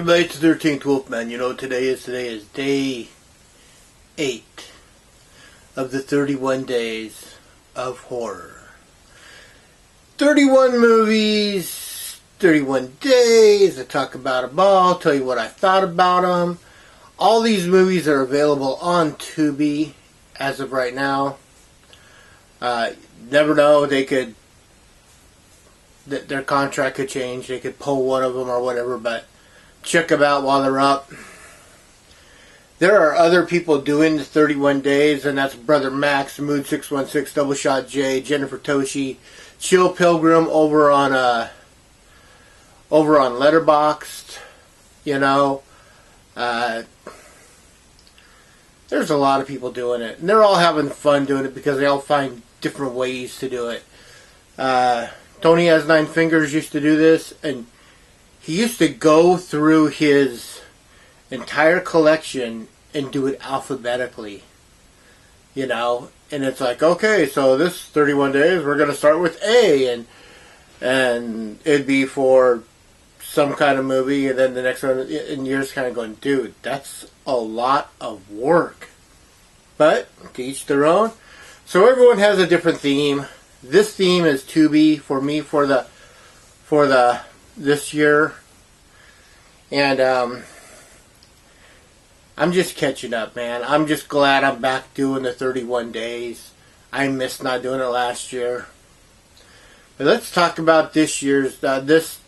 everybody, it's the 13th Wolfman. You know what today is? Today is day 8 of the 31 days of horror. 31 movies, 31 days. I talk about them all, tell you what I thought about them. All these movies are available on Tubi as of right now. Never know, their contract could change. They could pull one of them or whatever, but check them out while they're up. There are other people doing the 31 days, and that's Brother Max, Mood 616, Double Shot J, Jennifer Toshi, Chill Pilgrim over on Letterboxd. You know, there's a lot of people doing it, and they're all having fun doing it because they all find different ways to do it. Tony Has Nine Fingers used to do this, and he used to go through his entire collection and do it alphabetically. You know, and it's like, okay, so this 31 days, we're going to start with A, and it'd be for some kind of movie, and then the next one, and you're just kind of going, dude, that's a lot of work. But, to each their own. So everyone has a different theme. This theme is Tubi for me for this year, and I'm just catching up, man. I'm just glad I'm back doing the 31 days. I missed not doing it last year. But let's talk about this year's this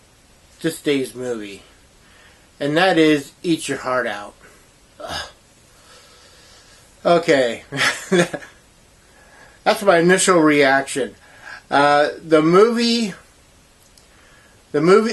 day's movie, and that is Eat Your Heart Out. Ugh. Okay, that's my initial reaction. The movie,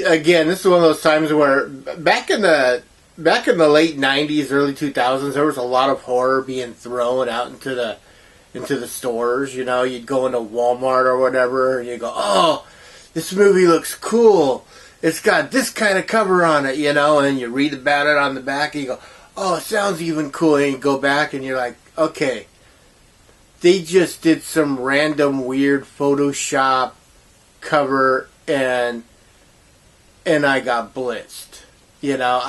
again, this is one of those times where back in the late 90s, early 2000s, there was a lot of horror being thrown out into the stores. You know, you'd go into Walmart or whatever, and you go, oh, this movie looks cool. It's got this kind of cover on it, you know, and you read about it on the back, and you go, oh, it sounds even cool. And you go back, and you're like, okay, they just did some random weird Photoshop cover, and I got blitzed. You know,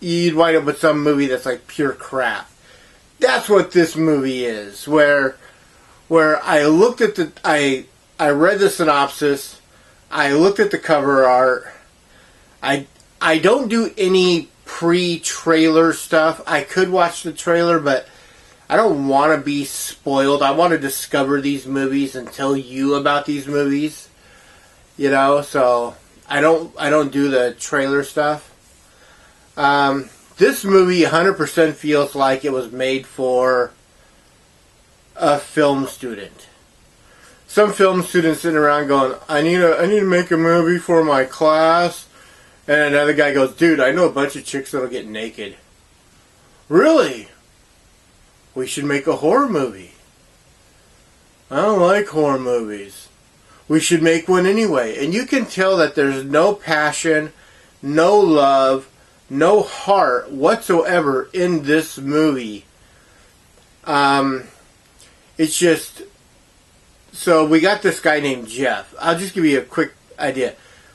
you'd wind up with some movie that's like pure crap. That's what this movie is, where I looked at I read the synopsis, I looked at the cover art, I don't do any pre-trailer stuff. I could watch the trailer, but I don't want to be spoiled. I want to discover these movies and tell you about these movies. You know, so I don't do the trailer stuff. This movie 100% feels like it was made for a film student. Some film student sitting around going, I need to make a movie for my class. And another guy goes, dude, I know a bunch of chicks that'll get naked. Really? We should make a horror movie. I don't like horror movies. We should make one anyway. And you can tell that there's no passion, no love, no heart whatsoever in this movie. It's just... So we got this guy named Jeff. I'll just give you a quick idea.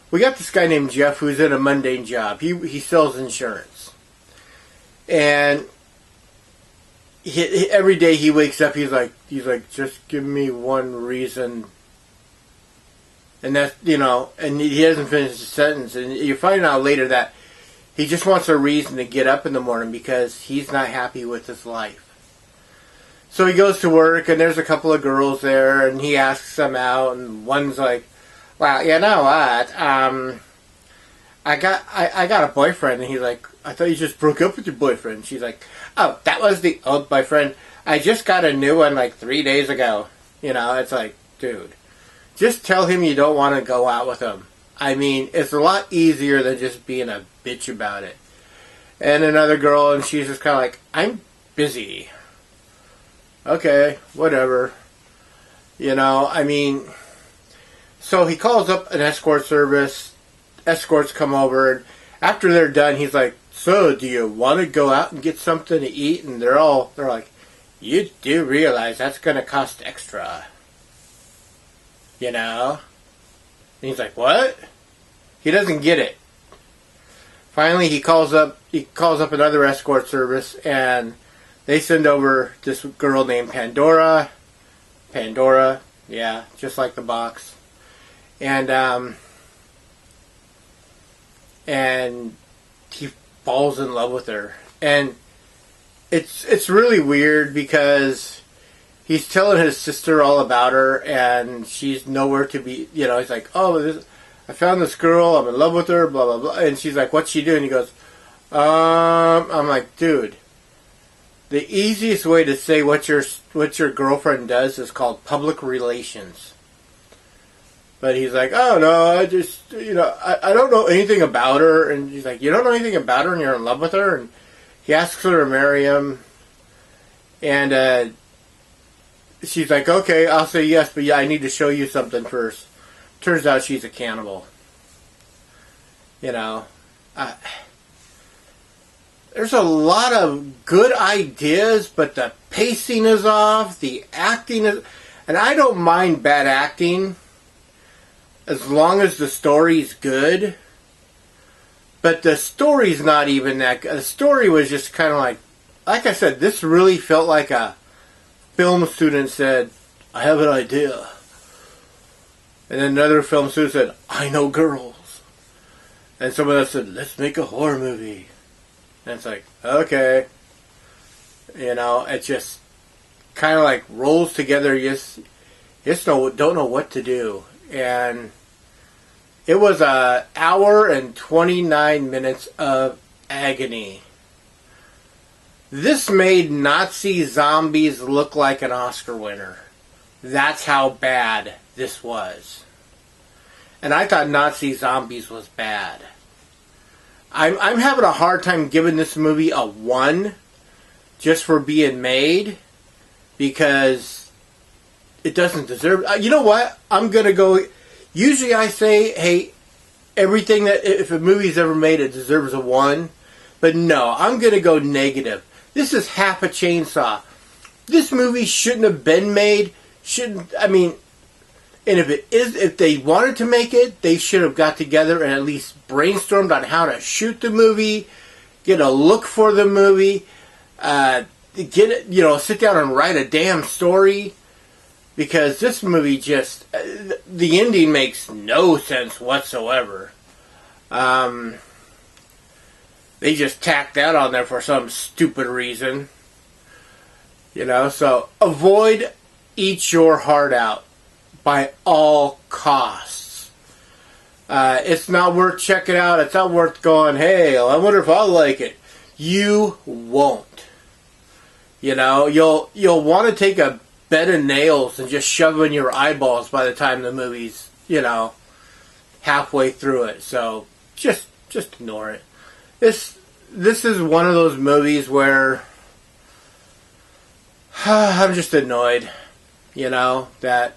We got this guy named Jeff who's in a mundane job. He sells insurance. And every day he wakes up, he's like, just give me one reason. And that's, you know, and he hasn't finished the sentence. And you find out later that he just wants a reason to get up in the morning because he's not happy with his life. So he goes to work, and there's a couple of girls there, and he asks them out, and one's like, well, you know what, I got a boyfriend. And he's like, I thought you just broke up with your boyfriend. She's like, oh, that was the old boyfriend. I just got a new one like 3 days ago. You know, it's like, dude, just tell him you don't want to go out with him. I mean, it's a lot easier than just being a bitch about it. And another girl, and she's just kind of like, I'm busy. Okay, whatever. You know, I mean, so he calls up an escort service. Escorts come over, and after they're done, he's like, so, do you want to go out and get something to eat? And they're like, you do realize that's going to cost extra. You know? And he's like, what? He doesn't get it. finally he calls up another escort service, and they send over this girl named Pandora. Pandora, yeah, just like the box. And he falls in love with her. And it's really weird because he's telling his sister all about her, and she's nowhere to be. He's like, "Oh, I found this girl. I'm in love with her." Blah blah blah. And she's like, "What's she doing?" He goes, I'm like, dude. The easiest way to say what your girlfriend does is called public relations. But he's like, "Oh no, I just I don't know anything about her." And he's like, "You don't know anything about her, and you're in love with her?" And he asks her to marry him, and she's like, "Okay, I'll say yes, but yeah, I need to show you something first." Turns out she's a cannibal. There's a lot of good ideas, but the pacing is off, the acting is... And I don't mind bad acting, as long as the story's good. But the story's not even that good. The story was just kind of like I said, this really felt like a film student said, "I have an idea." And then another film student said, "I know girls." And someone else said, "Let's make a horror movie." And it's like, okay. It just kind of like rolls together. You just don't know what to do. And it was an hour and 29 minutes of agony. This made Nazi zombies look like an Oscar winner. That's how bad this was. And I thought Nazi zombies was bad. I'm having a hard time giving this movie a 1 just for being made, because it doesn't deserve... You know what? I'm going to go... Usually I say, hey, everything that... If a movie's ever made, it deserves a 1. But no, I'm going to go negative. This is half a chainsaw. This movie shouldn't have been made. And if they wanted to make it, they should have got together and at least brainstormed on how to shoot the movie, get a look for the movie, sit down and write a damn story. Because this movie just, the ending makes no sense whatsoever. They just tacked that on there for some stupid reason. So avoid Eat Your Heart Out by all costs. It's not worth checking out. It's not worth going, hey, I wonder if I'll like it. You won't. You'll want to take a bed of nails and just shove in your eyeballs by the time the movie's, halfway through it. So just ignore it. This is one of those movies where I'm just annoyed, that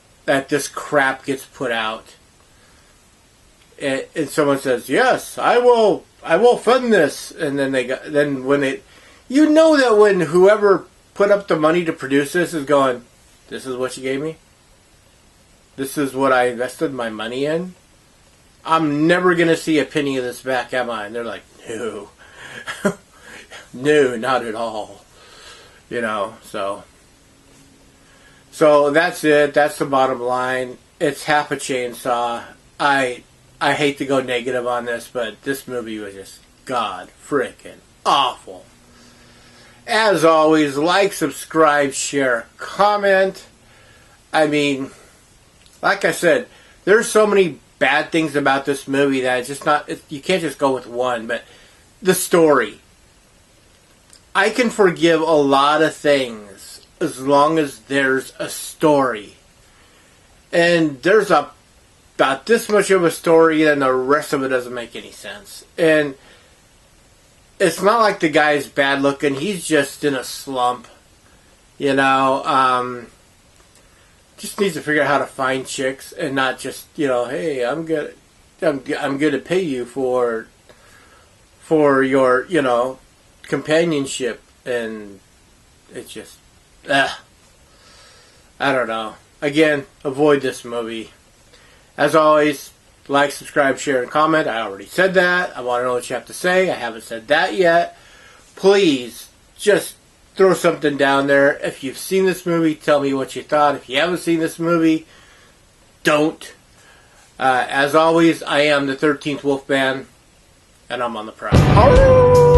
this crap gets put out. And someone says, "Yes, I will fund this." And then that when whoever put up the money to produce this is going, "This is what you gave me? This is what I invested my money in? I'm never going to see a penny of this back, am I?" And they're like, "No." No, not at all. So that's it. That's the bottom line. It's half a chainsaw. I hate to go negative on this, but this movie was just god frickin' awful. As always, like, subscribe, share, comment. Like I said, there's so many bad things about this movie that it's just not... you can't just go with one, but the story. I can forgive a lot of things as long as there's a story. And there's about this much of a story, and the rest of it doesn't make any sense. And it's not like the guy's bad looking. He's just in a slump. Just needs to figure out how to find chicks and not just, hey, I'm going to pay you for your, companionship. And it's just, I don't know. Again, avoid this movie. As always, Like, subscribe, share, and comment. I already said that. I want to know what you have to say. I haven't said that yet. Please, just throw something down there. If you've seen this movie, tell me what you thought. If you haven't seen this movie, don't. As always, I am the 13th Wolfman, and I'm on the prowl.